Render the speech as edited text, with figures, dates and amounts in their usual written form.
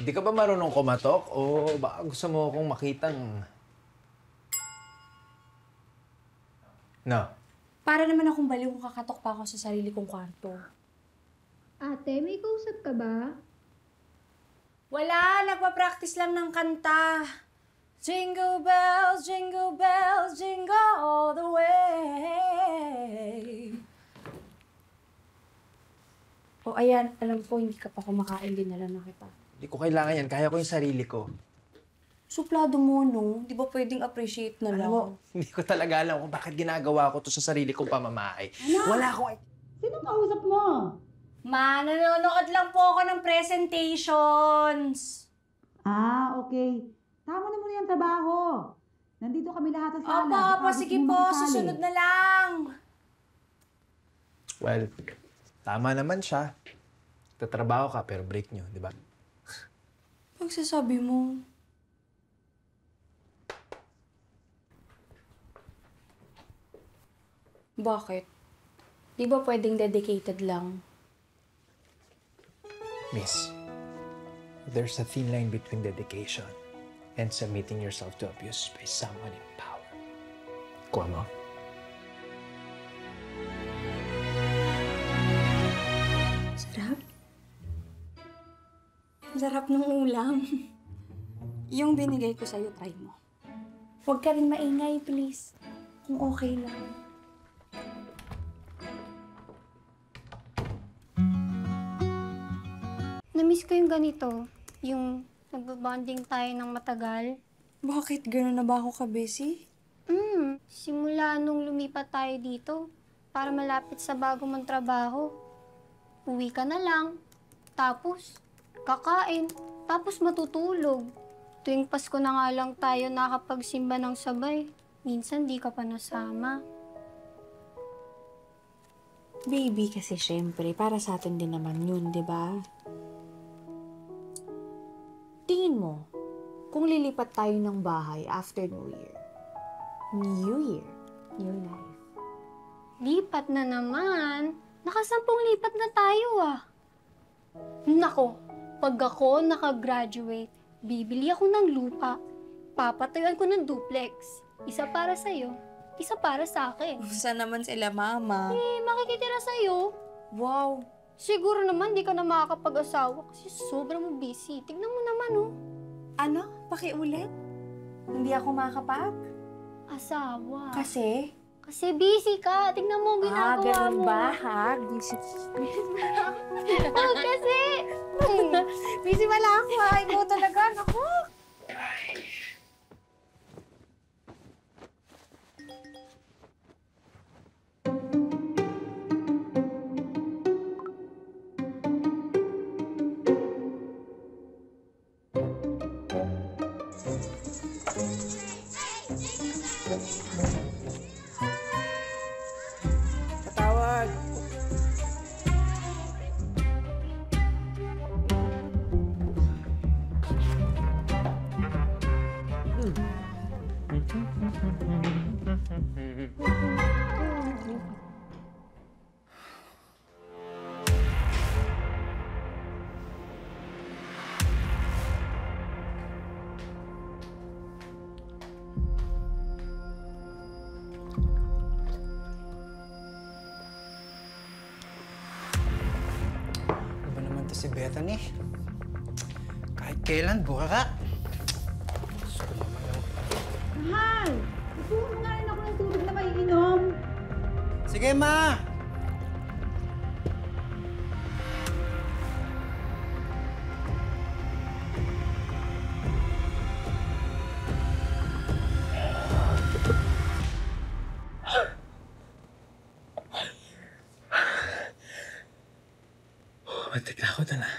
Di ka ba marunong kumatok? O baka gusto mo akong makitang... No. Para naman akong baliw kung kakatok pa ako sa sarili kong kwarto. Ate, may kausap ka ba? Wala, nagpa-practice lang ng kanta. Jingle bells, jingle all the way. O ayan, alam ko hindi ka pa kumakain, dinala na kita. Hindi ko kailangan yan. Kaya ko yung sarili ko. Suplado mo, no? Di ba pwedeng appreciate na lang? Alam mo, hindi ko talaga alam kung bakit ginagawa ko to sa sarili kong pamamahay. Wala akong... Sinong kausap mo? Ma, nanonood lang po ako ng presentations. Ah, okay. Tama na muna yung trabaho. Nandito kami lahat sa sala. Opo, sige po, susunod na lang. Well, tama naman siya. Tatrabaho ka, pero break nyo, di ba? Pagsasabi mo. Bakit? Di ba pwedeng dedicated lang? Miss, there's a thin line between dedication and submitting yourself to abuse by someone in power. Kuha mo. Sarap. Sarap ng ulam. Yung binigay ko sa'yo, try mo. Huwag ka rin maingay, please. Kung okay lang. Namiss ko yung ganito, yung nagbabonding tayo ng matagal. Bakit? Gano'n na ba ako ka-busy? Simula nung lumipat tayo dito, para malapit sa bago mong trabaho. Uwi ka na lang, tapos kakain, tapos matutulog. Tuwing Pasko na nga lang tayo nakapagsimba ng sabay. Minsan di ka pa nasama. Baby, kasi syempre, para sa atin din naman yun, di ba? Tingin mo, kung lilipat tayo ng bahay after New Year, New Life. Lipat na naman. Nakasampung lipat na tayo ah. Nako, pag ako nakagraduate, bibili ako ng lupa. Papatayuan ko ng duplex. Isa para sa'yo, isa para sa akin. Saan naman sila, Mama? Makikitira sa'yo. Wow! Siguro naman di ka na makakapag-asawa kasi sobrang mo busy. Tignan mo naman oh. Ano? Pakiulit? Hindi ako makakapag? Asawa. Kasi? Kasi busy ka. Tignan mo ang ginagawa ganun mo. ba, ha? Busy. Oh, kasi. Busy wala ako, ha? Ikaw talaga, naku. Patawag! Ano ba naman to si Bethany? Kahit kailan, buka ka. Gusto ko naman yung... Mahal! Isuha mo nga rin ako ng tubig na maiinom. Sige, ma! Matik na ako doon, ah.